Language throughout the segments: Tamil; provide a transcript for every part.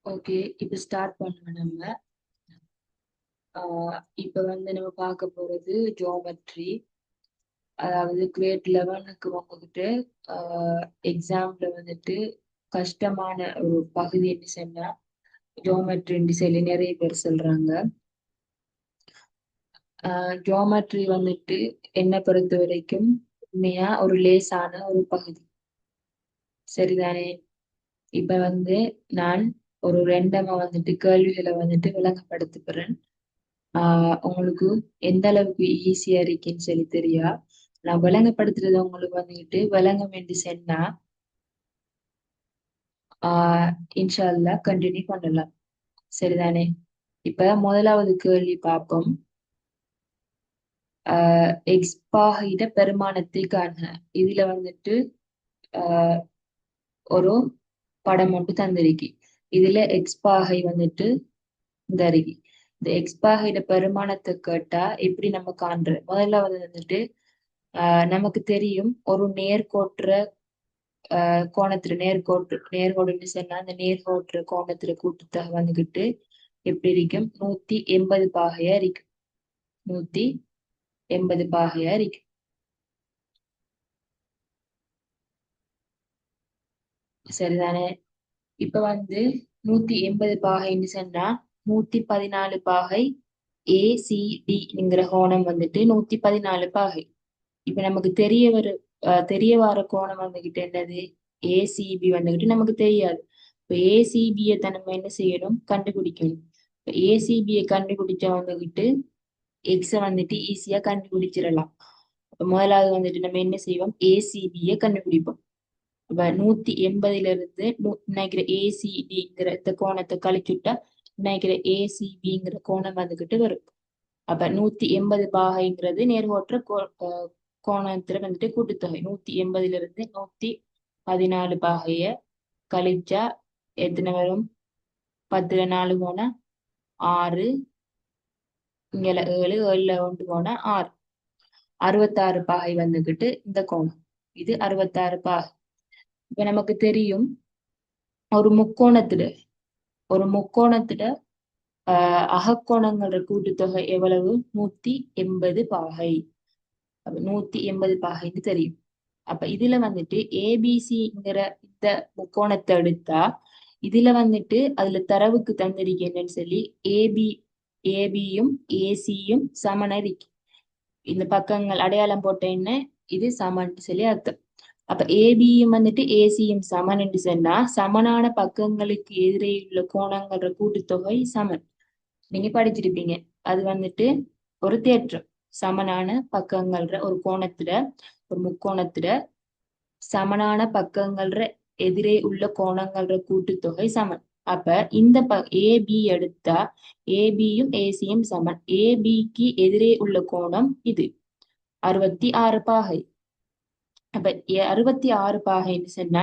ஓகே, இப்ப ஸ்டார்ட் பண்ணுவோம் நம்ம. இப்ப நம்ம பார்க்க போறது ஜியோமெட்ரி. அதாவது கிரேட் 11க்கு வந்துட்டு எக்ஸாம்ல கஷ்டமான ஒரு பகுதி என்ன சொன்னா ஜியோமெட்ரின்னு சொல்லி நிறைய பேர் சொல்றாங்க. ஜியோமெட்ரி என்னை பொறுத்த வரைக்கும் உண்மையா ஒரு லேசான ஒரு பகுதி. சரிதானே? இப்ப நான் ஒரு ரெண்டமா கேள்விகளை விளங்கப்படுத்துகிறேன். உங்களுக்கு எந்த அளவுக்கு ஈஸியா இருக்குன்னு சொல்லி தெரியா. நான் விளங்கப்படுத்துறது உங்களுக்கு விளங்கம் என்று சொன்னா ஆஹ் இன்ஷா அல்லாஹ் கண்டினியூ பண்ணலாம். சரிதானே? இப்ப முதலாவது கேள்வி பார்ப்போம். எக்ஸ் பாகிட பெருமானத்தை காண்க. இதுல ஆஹ் ஒரு படம் மட்டும் தந்திருக்கு. இதுல எக்ஸ் பாகை இந்த இருக்கு. இந்த எக்ஸ் பாகையிட பெருமானத்தை கேட்டா எப்படி நம்ம காண்ற? முதலாவது நமக்கு தெரியும் ஒரு நேர்கோட்டுற கோணத்துல நேர்கோடுன்னு சொன்னா அந்த நேர்கோட்டுற கோணத்துல கூட்டுத்தொகை எப்படி இருக்கும்? 180 பாகையா இருக்கு. 180 பாகையா இருக்கு. சரிதானே? இப்ப 180 பாகைன்னு சொன்னா 114 பாகை ஏசிடிங்கிற கோணம் 114 பாகை. இப்ப நமக்கு தெரிய வர கோணம் என்னது? ஏசிபி நமக்கு தெரியாது. இப்ப ஏசிபியை நம்ம என்ன செய்யணும்? கண்டுபிடிக்கணும். இப்ப ஏசிபியை கண்டுபிடிச்ச எக்ஸ ஈஸியா கண்டுபிடிச்சிடலாம். இப்ப முதலாவது நம்ம என்ன செய்வோம்? ஏசிபியை கண்டுபிடிப்போம். இப்ப 180ல இருந்து நினைக்கிற ஏசிடிங்கிற இந்த கோணத்தை கழிச்சுட்டா நினைக்கிற ஏசிபிங்கிற கோணம் வரும். அப்ப 180 பாகைங்கிறது நேர்கோற்ற கோணத்துல கூட்டுத்தொகை. 180ல இருந்து 114 பாகைய கழிச்சா எத்தனை வரும்? 10ல 4 போனா 6, இங்க 7, 7ல 1 போனா 6, 66 பாகை இந்த கோணம். இது 66 பாகை. இப்ப நமக்கு தெரியும் ஒரு முக்கோணத்துல ஒரு முக்கோணத்துல அகக்கோணங்களோட கூட்டுத்தொகை எவ்வளவு? 180 பாகை. 180 பாகைன்னு தெரியும். அப்ப இதுல ஏபிசிங்கிற இந்த முக்கோணத்தை எடுத்தா இதுல அதுல தரவுக்கு தந்திருக்கு என்னன்னு சொல்லி ஏபியும் ஏசியும் சமனரிக்கு. இந்த பக்கங்கள் அடையாளம் போட்ட என்ன? இது சமன்னு சொல்லி அர்த்தம். அப்ப ஏபியும் ஏசியும் சமன் என்று சொன்னா சமனான பக்கங்களுக்கு எதிரே உள்ள கோணங்களோட கூட்டுத்தொகை சமன். நீங்க படிச்சிருப்பீங்க. அது ஒரு தேற்றம். சமனான பக்கங்கள்ற ஒரு கோணத்துல ஒரு முக்கோணத்துல சமனான பக்கங்கள்ற எதிரே உள்ள கோணங்களோட கூட்டுத்தொகை சமன். அப்ப இந்த ஏபி எடுத்தா ஏபியும் ஏசியும் சமன். ஏபிக்கு எதிரே உள்ள கோணம் இது 66 பாகை. அப்ப 66 பாகைன்னு சொன்னா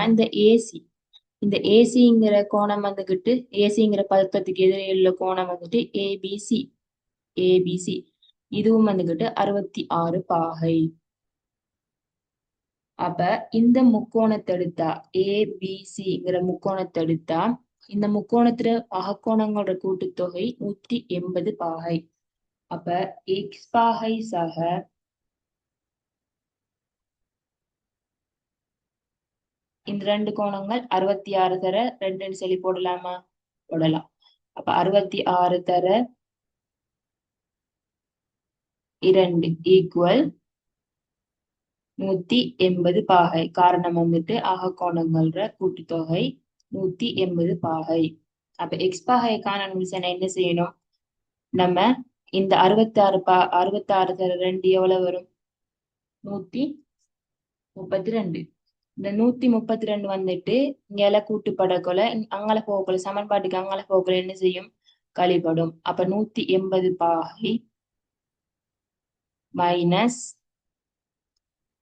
இந்த ஏசிங்கிற கோணம் ஏசிங்கிற பக்கத்துக்கு எதிரே உள்ள கோணம் ஏபிசி. ஏபிசி இதுவும் 66 பாகை. அப்ப இந்த முக்கோணத்தை எடுத்தா ஏபிசிங்கிற முக்கோணத்தை எடுத்தா இந்த முக்கோணத்துல அகக்கோணங்களோட கூட்டுத்தொகை 180 பாகை. அப்ப எக்ஸ் பாகை சக இந்த ரெண்டு கோணங்கள் 66 தர 2 சொல்லி போடலாமா? போடலாம். அப்ப 66 தர 2 ஈக்குவல் 180 பாகை. காரணம் அகக்கோணங்கள்ற கூட்டுத்தொகை 180 பாகை. அப்ப எக்ஸ் பாகையை காணணும் என்ன செய்யணும்? நம்ம இந்த 66 தர 2 எவ்வளவு வரும்? 132. இந்த 132 இங்க கூட்டுப்படக்குள்ள அங்கால போகக்குள்ள சமன்பாட்டுக்கு அங்கால போகக்குள்ள என்ன செய்யும்? கழிப்படும். அப்ப 180 பாகை மைனஸ்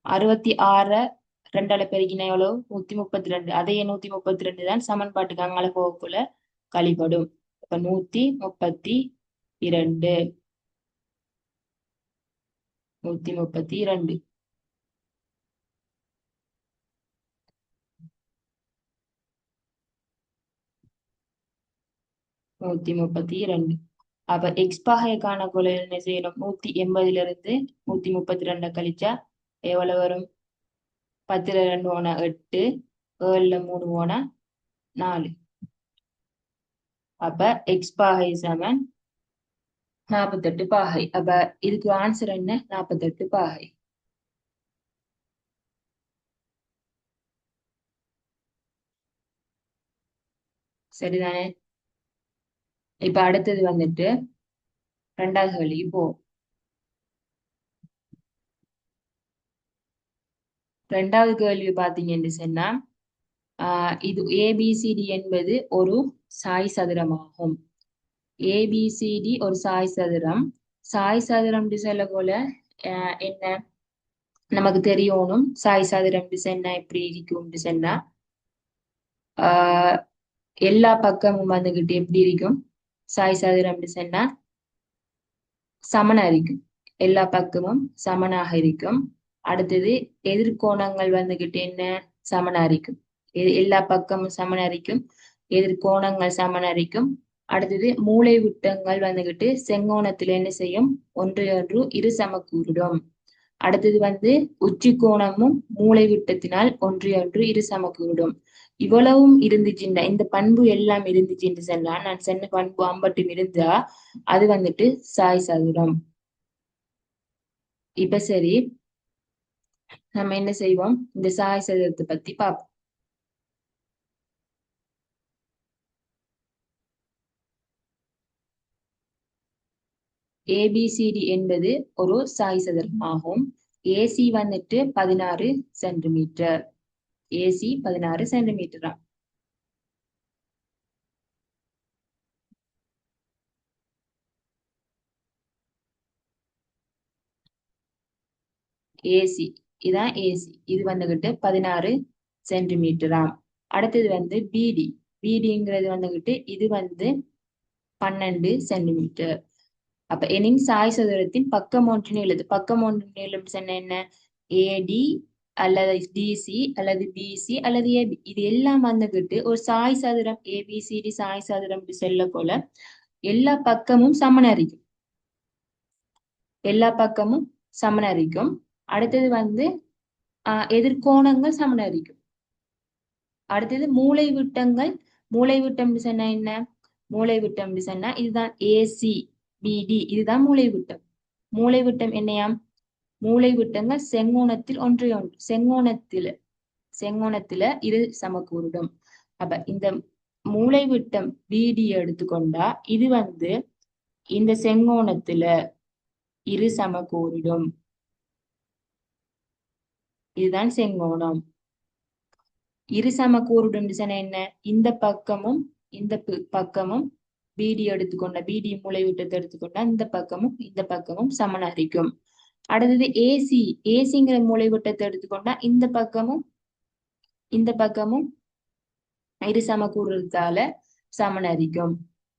66 2ஆல பெருக்கினா எவ்வளவு? 132. அதே 132 தான் சமன்பாட்டுக்கு அங்கால போகக்குள்ள கழிப்படும். அப்ப 132 132. 132. அப்ப எக்ஸ் பாகையை காணக்குள்ள என்ன செய்யணும்? 180 இருந்து 132 கழிச்சா எவ்வளவு வரும்? 10ல 2 போனா 8, 7ல 3 போனா 4. அப்ப எக்ஸ் பாகை சமன் 48 பாகை. அப்ப இதுக்கு ஆன்சர் என்ன? 48 பாகை. சரிதானே? இப்ப அடுத்தது வந்துட்டு ரெண்டாவது கேள்விக்கு போ. ரெண்டாவது கேள்வி பாத்தீங்கன்னு சொன்னா இது ஏபிசிடி என்பது ஒரு சாய் சதுரமாகும். ஏபிசிடி ஒரு சாய் சதுரம். சாய் சதுரம் சொல்ல போல என்ன நமக்கு தெரியணும். சாய் சதுரம் சொன்னா எப்படி இருக்கும் சொன்னா ஆஹ் எல்லா பக்கமும் வந்துகிட்டு எப்படி இருக்கும்? சாய் சதுரம் சொன்னா சமனா இருக்கும். எல்லா பக்கமும் சமனாக இருக்கும். அடுத்தது எதிர்கோணங்கள் வந்துகிட்டு என்ன? சமனா இருக்கும். எல்லா பக்கமும் சமனா இருக்கும். எதிர்கோணங்கள் சமனா இருக்கும். அடுத்தது மூலை விட்டங்கள் வந்துகிட்டு செங்கோணத்துல என்ன செய்யும்? ஒன்றை ஒன்று இரு சமக்கூறிடும். அடுத்தது வந்து உச்சி கோணமும் மூலை விட்டத்தினால் ஒன்றை ஒன்று இரு சமக்கூறிடும். இவ்வளவும் இருந்துச்சுன்னா, இந்த பண்பு எல்லாம் இருந்துச்சுன்னு சொன்னா, நான் சொன்ன பண்பு அம்பட்டும் இருந்தா அது வந்துட்டு சாய் சதுரம். இப்ப சரி, நம்ம என்ன செய்வோம்? இந்த சாய் சதுரத்தை பத்தி பார்ப்போம். ஏபிசிடி என்பது ஒரு சாய் சதுரமாகும். ஏசி வந்துட்டு 16 சென்டிமீட்டர். ஏசி 16 சென்டிமீட்டரா. ஏசி இதான் ஏசி. இது வந்துகிட்டு 16 சென்டிமீட்டராம். அடுத்தது வந்து பிடி. பிடிங்கிறது வந்துகிட்டு இது வந்து 12 சென்டிமீட்டர். அப்ப எனின் சாய் சதுரத்தின் பக்கம் ஒன்று நீளது. பக்கம் ஒன்று நீளம் சொன்ன என்ன? ஏடி அல்லது டிசி அல்லது பிசி அல்லது ஏபி. இது எல்லாம் வந்துகிட்டு ஒரு சாய் சதுரம். ஏபிசிடி சாய் சதுரம் செல்ல போல எல்லா பக்கமும் சமனரிக்கும். எல்லா பக்கமும் சமனரிக்கும். அடுத்தது வந்து எதிர்கோணங்கள் சமனரிக்கும். அடுத்தது மூலை விட்டங்கள். மூலை விட்டம் சொன்னா என்ன? மூலை விட்டம் சொன்னா இதுதான் ஏசி பிடி. இதுதான் மூலை விட்டம். மூலை விட்டம் என்னையாம்? மூலை விட்டங்கள் செங்கோணத்தில் ஒன்றை ஒன்று. செங்கோணத்துல இரு சமக்கூறிடும். அப்ப இந்த மூலை விட்டம் பிடி எடுத்துக்கொண்டா இது வந்து இந்த செங்கோணத்துல இரு சமக்கூறிடும். இதுதான் செங்கோணம். இரு சமக்கூறுடன் என்ன? இந்த பக்கமும் இந்த பக்கமும் பிடி எடுத்துக்கொண்ட பிடி மூலை விட்டத்தை எடுத்துக்கொண்டா இந்த பக்கமும் சமனரிக்கும். அடுத்தது ஏசி. ஏசிங்கிற மூலை விட்டத்தை எடுத்துக்கொண்டா இந்த பக்கமும் இரு சமக்கூறுறதால சமனரிக்கும்.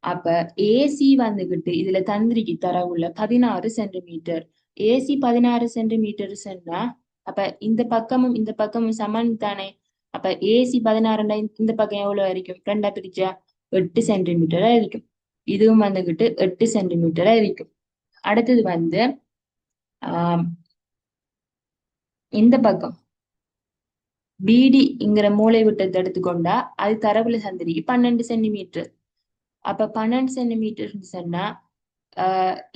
அப்ப ஏசி வந்துகிட்டு இதுல தந்திரிக்கு தரவுள்ள 16 சென்டிமீட்டர். ஏசி 16 சென்டிமீட்டர் சொன்னா அப்ப இந்த பக்கமும் சமன் தானே. அப்ப ஏசி 16 இந்த பக்கம் எவ்வளவு இருக்கும்? ரெண்டா பிரிச்சா 8 சென்டிமீட்டரா இருக்கும். இதுவும் வந்துகிட்டு 8 சென்டிமீட்டரா இருக்கும். அடுத்தது வந்து ஆஹ் இந்த பக்கம் பிடிங்கிற மூலை விட்டத்தை எடுத்துக்கொண்டா அது தரவுல சந்திரிக்கு 12 சென்டிமீட்டர். அப்ப 12 சென்டிமீட்டர் சொன்னா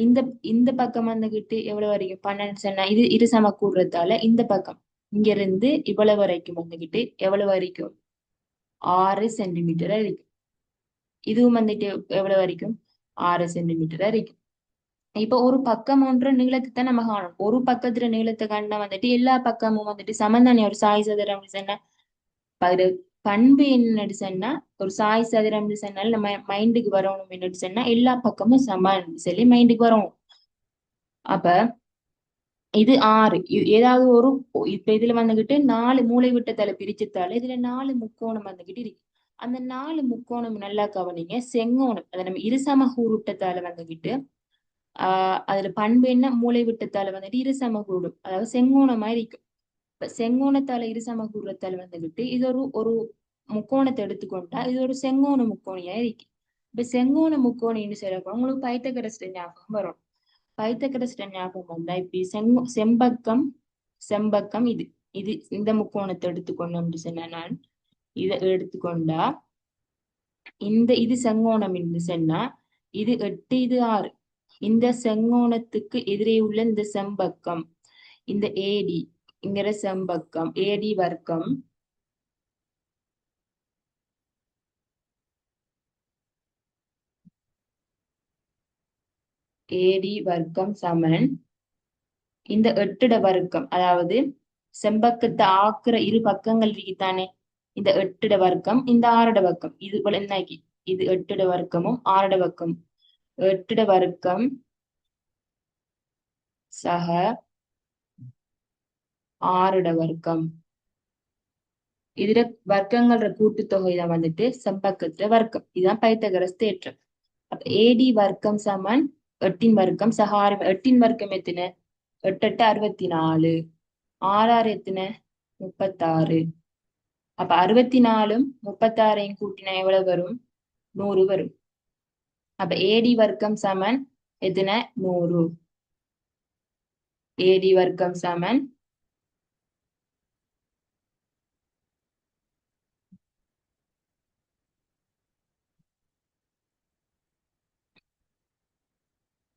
இந்த இந்த பக்கம் வந்துகிட்டு எவ்வளவு வரைக்கும்? 12 சொன்னா இது இரு சமக்கூடுறதால இந்த பக்கம் இங்க இருந்து இவ்வளவு வரைக்கும் வந்துகிட்டு எவ்வளவு வரைக்கும்? 6 சென்டிமீட்டரா இருக்கு. இதுவும் வந்துட்டு எவ்வளவு வரைக்கும்? 6 சென்டிமீட்டரா இருக்கு. இப்ப ஒரு பக்கம் ஒன்ற நீளத்தை தான் நம்ம காணும். ஒரு பக்கத்துல நீளத்தை கண்டா வந்துட்டு எல்லா பக்கமும் வந்துட்டு சமந்தானே. ஒரு சாய் சதுரம் சொன்னா அது பண்பு என்னன்னு சொன்னா ஒரு சாய் சதுரம் சொன்னாலும் நம்ம மைண்டுக்கு வரணும். என்னன்னு சொன்னா எல்லா பக்கமும் சமன்னு சொல்லி மைண்டுக்கு வரணும். அப்ப இது 6. ஏதாவது ஒரு இப்ப இதுல வந்துகிட்டு 4 மூலை விட்டத்தால பிரிச்சதால இதுல 4 முக்கோணம் வந்துகிட்டு இருக்கு. அந்த 4 முக்கோணம் நல்லா கவனிங்க. செங்கோணம் அதை நம்ம இருசமகூறுட்டத்தால வந்துகிட்டு அதுல பண்பு என்ன? மூலை விட்டத்தால வந்துட்டு இருசமகூடும். அதாவது செங்கோணமா இருக்கும். இப்ப செங்கோணத்தால இருசமகூறத்தால வந்துகிட்டு இது ஒரு முக்கோணத்தை எடுத்துக்கொண்டா இது ஒரு செங்கோண முக்கோணியா இருக்கு. இப்ப செங்கோண முக்கோணின்னு சொல்லப்போ உங்களுக்கு பைத்தகரஸ்ட ஞாபகம் வரும். பைத்தகரஸ்ட ஞாபகம் வந்தா இப்படி செம்பக்கம் செம்பக்கம் இது இது இந்த முக்கோணத்தை எடுத்துக்கொண்டோம்னு சொன்னா நான் இதை எடுத்துக்கொண்டா இது செங்கோணம் என்று சொன்னா இது 8 இது 6. இந்த செங்கோணத்துக்கு எதிரே உள்ள இந்த செம்பக்கம் இந்த ஏடி இங்கிற செம்பக்கம் ஏடி வர்க்கம் ஏடி வர்க்கம் சமன் இந்த 8 வர்க்கம், அதாவது செம்பக்கத்தை ஆக்குற இரு பக்கங்கள் இருக்குதானே, இந்த 8 வர்க்கம் இந்த 6 வர்க்கம் இது போல என்னாக்கி இது 8 வர்க்கமும் 6 வர்க்கம் 8 வர்க்கம் சக 6 வர்க்கம் இதுல வர்க்கங்களோட கூட்டுத்தொகை தான் வந்துட்டு செம்பக்கத்துல வர்க்கம். இதுதான் பைத்தகரஸ் தேற்றம். அப்ப ஏடி வர்க்கம் சமன் 8 வர்க்கம் சக 6. 8 வர்க்கம் எத்தனை? 8 8 64. 6 6 எத்தனை? 36. அப்ப 64ம் 36ஐயும் கூட்டினா எவ்வளவு வரும்? 100 வரும். அப்ப ஏடி வர்க்கம் சமன் எத்தனை? 100. ஏடி வர்க்கம் சமன்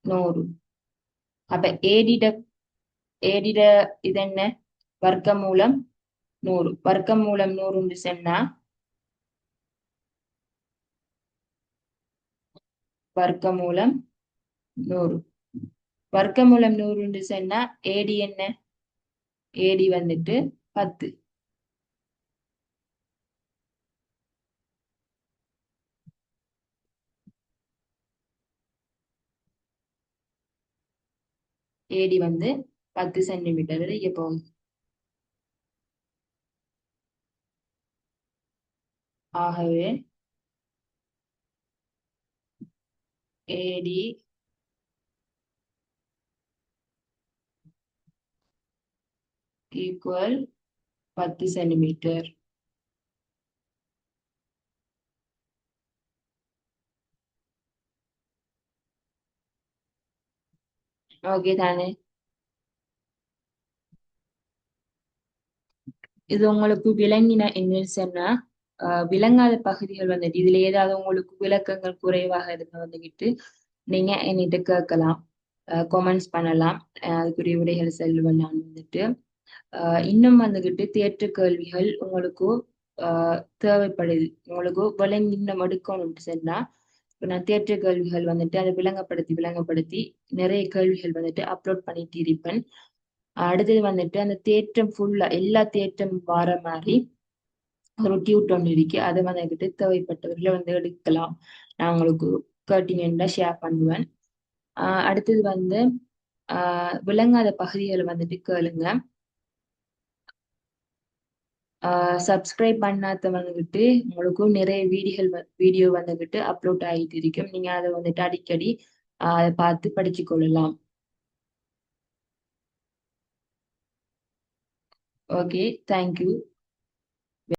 100. அப்ப ஏடிட இது என்ன? வர்க்கமூலம் 100. வர்க்கமூலம் 100 சொன்னா வர்க்கமூலம் 100. வர்க்கமூலம் 100 சொன்னா ஏடி என்ன? ஏடி வந்துட்டு 10. ஏடி வந்து 10 சென்டிமீட்டர் இங்க போகுது. ஆகவே ஏடி ஈக்குவல் 10 சென்டிமீட்டர். ஓகே தானே? இது உங்களுக்கு விளங்கின என்னன்னு சொன்னா விளங்காத பகுதிகள் வந்துட்டு இதுல ஏதாவது உங்களுக்கு விளக்கங்கள் குறைவாக இருந்தா வந்துகிட்டு நீங்க என்கிட்ட கேட்கலாம், கமெண்ட்ஸ் பண்ணலாம். அதுக்குரிய விடைகள் செல்வன் நான் வந்துட்டு இன்னும் வந்துகிட்டு தேற்று கேள்விகள் உங்களுக்கு தேவைப்படுது. உங்களுக்கு விளங்கி இன்னும் எடுக்கணும்னு சொன்னா இப்ப நான் தேற்று கேள்விகள் வந்துட்டு அதை விளங்கப்படுத்தி நிறைய கேள்விகள் வந்துட்டு அப்லோட் பண்ணிட்டு இருப்பேன். அடுத்தது வந்துட்டு அந்த தேற்றம் ஃபுல்லா எல்லா தேற்றம் வார மாதிரி ஒரு டியூட் ஒன்று இருக்கு. அதை வந்துகிட்டு தேவைப்பட்டவர்களை வந்து எடுக்கலாம். நான் உங்களுக்கு கேட்டீங்கன்னா ஷேர் பண்ணுவேன். அடுத்தது வந்து விளங்காத பகுதிகளை வந்துட்டு கேளுங்க. சப்ஸ்கிரைப் பண்ணாத வந்துகிட்டு உங்களுக்கும் நிறைய வீடியோ வந்துகிட்டு அப்லோட் ஆகிட்டு இருக்கும். நீங்க அதை வந்துட்டு அடிக்கடி அதை பார்த்து படிச்சு கொள்ளலாம். Okay, thank you.